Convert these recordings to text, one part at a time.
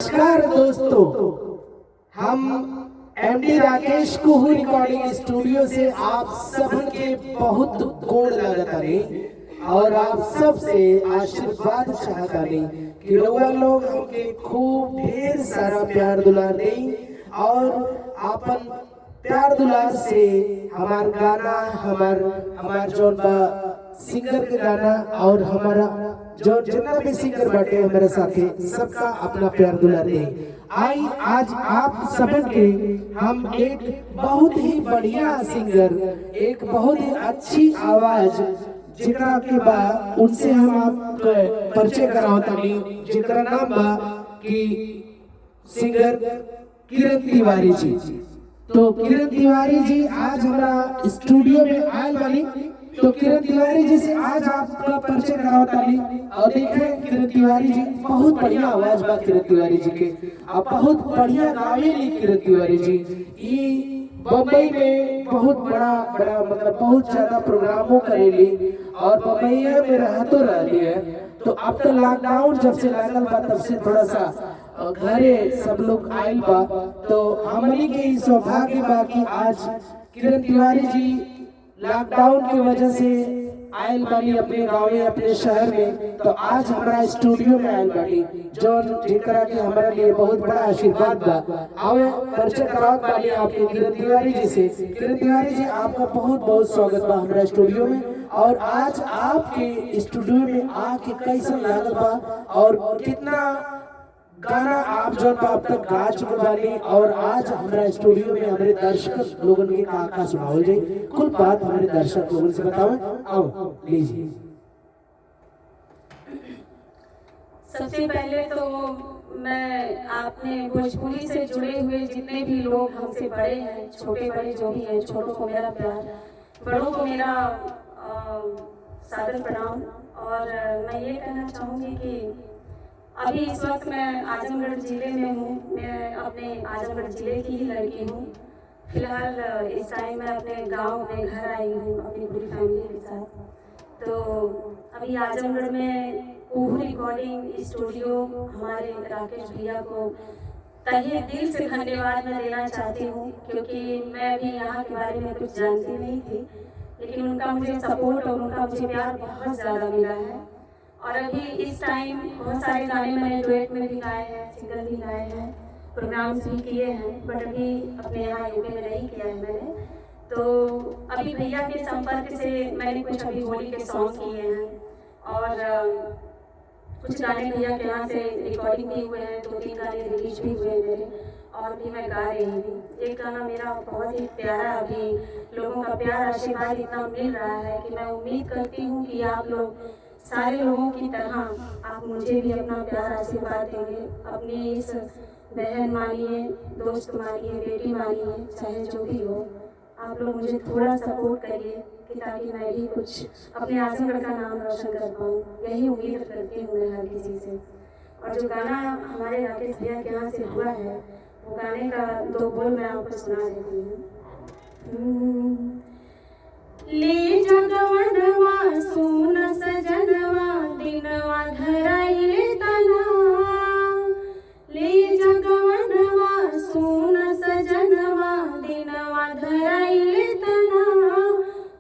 नमस्कार दोस्तों, हम एमडी राकेश कुहू रिकॉर्डिंग स्टूडियो से आप सबके बहुत गोड़ लगतानी और आप सब से आशीर्वाद चाहतानी कि रउआ लोग हमके खूब ढेर सारा प्यार दुलार दें और अपन प्यार दुलार से हमार गाना हमार जौन बा सिंगर के गाना और हमारा जो जितना भी सिंगर बाटे हमारे साथे सबका अपना प्यार दुलार दे। आई आज आप सबन के हम एक बहुत ही बढ़िया सिंगर, एक बहुत ही अच्छी आवाज जिकरा के बा उनसे हम आप परिचय करावतानी, जिकरा नाम बा कि सिंगर किरण तिवारी जी। तो किरण तिवारी जी आज हमारा स्टूडियो में आयल बानी। तो किरण तिवारी जी से आज आपका परिचय करावतानी और देखें किरण तिवारी जी बहुत बढ़िया आवाज बा किरण तिवारी जी के, और बहुत बढ़िया गावेली किरण तिवारी जी। ये बम्बई में बहुत बड़ा मतलब बहुत ज्यादा प्रोग्रामों करेली और बम्बई में रहतो रहली है। तो अब तो लॉकडाउन जब से लागल बा तब से थोड़ा सा घरे सब लोग आयल बा। तो हमनी के सौभाग्य बा कि आज किरण तिवारी जी लॉकडाउन की वजह से आयल बानी अपने गाँव में, अपने शहर में। तो आज हमारा स्टूडियो में आयल बानी जो जेकरा के हमारे लिए बहुत बड़ा आशीर्वाद बा। आओ परिचय करावत बानी आपके किरण तिवारी जी से। किरण तिवारी जी आपका बहुत बहुत स्वागत बा हमारा स्टूडियो में। और आज आपके स्टूडियो में आके कैसा लागल बा और कितना गाना आप जो अब तक गा चुके बानी और आज हमारा स्टूडियो में हमारे दर्शक लोगों के का सुनाओ जाए, कुल बात हमारे दर्शक लोगों से बताओ। आओ लीजिए। सबसे पहले तो मैं आपने भोजपुरी से जुड़े हुए जितने भी लोग हमसे बड़े हैं, छोटे बड़े जो भी हैं, छोटों को मेरा प्यार, बड़ों को मेरा सादर प्रणाम। और मैं ये कहना चाहूँगी कि अभी इस वक्त मैं आजमगढ़ ज़िले में हूँ। मैं अपने आजमगढ़ ज़िले की ही लड़की हूँ। फिलहाल इस टाइम मैं अपने गांव में घर आई हूँ अपनी पूरी फैमिली के साथ। तो अभी आजमगढ़ में कुहू रिकॉर्डिंग स्टूडियो हमारे राकेश भैया को तहे दिल से धन्यवाद मैं देना चाहती हूँ, क्योंकि मैं भी यहाँ के बारे में कुछ जानती नहीं थी, लेकिन उनका मुझे सपोर्ट और उनका मुझे प्यार बहुत ज़्यादा मिला है। और अभी इस टाइम बहुत सारे गाने मैंने डुएट में भी गाए हैं, सिंगल भी गाए हैं, प्रोग्राम्स भी किए हैं, बट अभी अपने यहाँ यूपी में नहीं किया है मैंने। तो अभी भैया के संपर्क से मैंने कुछ अभी होली के सॉन्ग किए हैं और कुछ गाने भैया के यहाँ से रिकॉर्डिंग भी हुए हैं, 2-3 गाने रिलीज भी हुए हैं मेरे, और भी मैं गा रही हूँ। एक गाना मेरा बहुत ही प्यारा, अभी लोगों का प्यार आशीर्वाद इतना मिल रहा है कि मैं उम्मीद करती हूँ कि आप लोग सारे लोगों की तरह आप मुझे भी अपना प्यार आशीर्वाद देंगे। अपनी इस बहन मानिए, दोस्त मानिए, बेटी मानिए, चाहे जो भी हो, आप लोग मुझे थोड़ा सपोर्ट करिए कि ताकि मैं भी कुछ अपने आजमगढ़ का नाम रोशन कर पाऊँ। यही उम्मीद करती हूँ मैं हर किसी से। और जो गाना हमारे राकेश भैया के यहाँ से हुआ है, वो गाने का 2 बोल मैं आपको सुना देती हूँ। ले जगवनवा सुन सजनवा दिनवा धराइले तना, ले जगवनवा सुन सजनवा दिनवा धराइले तना,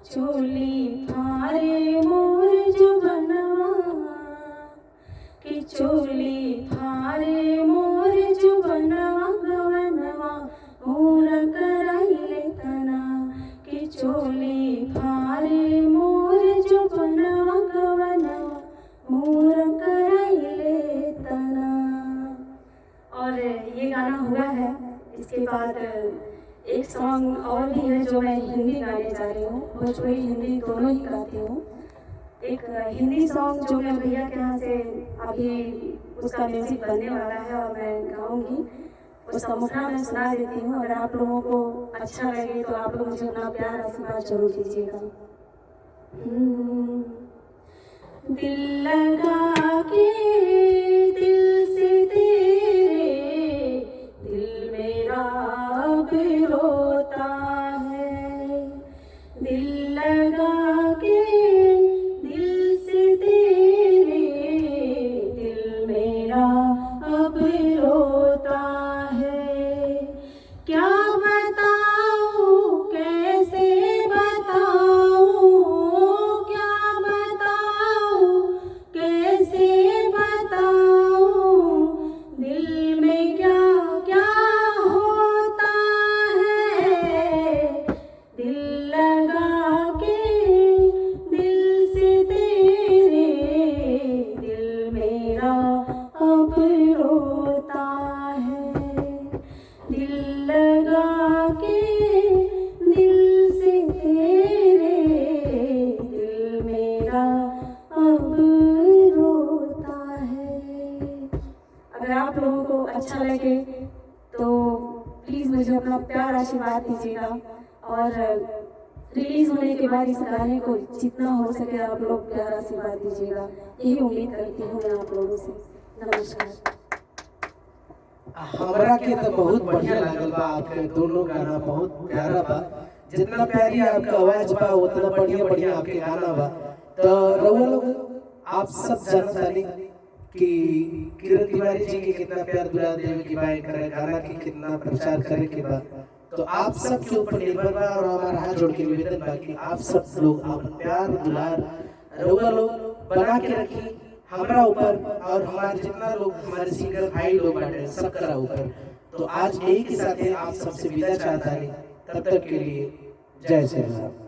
चोली फारे मोर जुबनवा कि चोली फारे मोर जुबनवा गवनवा मोर कराइले तना, कि चोली फारे मोर जुबनवा गवनवा मोर कराइले तना। और ये गाना हुआ है। इसके बाद एक सॉन्ग और भी है जो मैं हिंदी गाने जा रही हूँ, भोजपुरी हिंदी दोनों ही गाती हूँ। एक हिंदी सॉन्ग जो मैं भैया के यहाँ से अभी उसका म्यूजिक बनने वाला है और मैं गाऊंगी, उसका मुखड़ा मैं सुना देती हूँ। अगर आप लोगों को अच्छा लगे तो आप लोग मुझे अपना प्यार आशीर्वाद जरूर दीजिएगा। दिल लगा के दिल से तेरे, दिल मेरा अब रोता है, दिल लगा के दिल से तेरे, दिल मेरा अब रोता अच्छा लगे तो प्लीज़ मुझे अपना प्यार आशीर्वाद दीजिएगा, और रिलीज़ होने के बाद इस गाने को जितना हो सके आप लोग प्यार आशीर्वाद दीजिएगा, यही उम्मीद करती हूँ मैं आप लोगों से। नमस्कार। हमरा के तो बहुत बढ़िया लागल बा, आपके दोनों गाना बहुत प्यारा बा। जितना प्यारी आपका आवाज बा उतना बढ़िया बढ़िया आपके गाना बा। तो रउआ लोग आप सब जानत तानी कि किरण तिवारी जी के कितना प्यार दुलार देवे के बा, एकरा गाना के कितना प्रचार करे के बा। तो आप सब के ऊपर निर्भर बा, और हमारा हाथ जोड़ के निवेदन बा कि आप सब लोग अपन प्यार दुलार रउआ लोग बना के रखी हमरा ऊपर, और हमारे जितना लोग हमारे सिंगर भाई लोग बाटे सबका ऊपर। तो आज यही के साथ आप सबसे विदा चाहता है, तब तक के लिए जय श्री राम।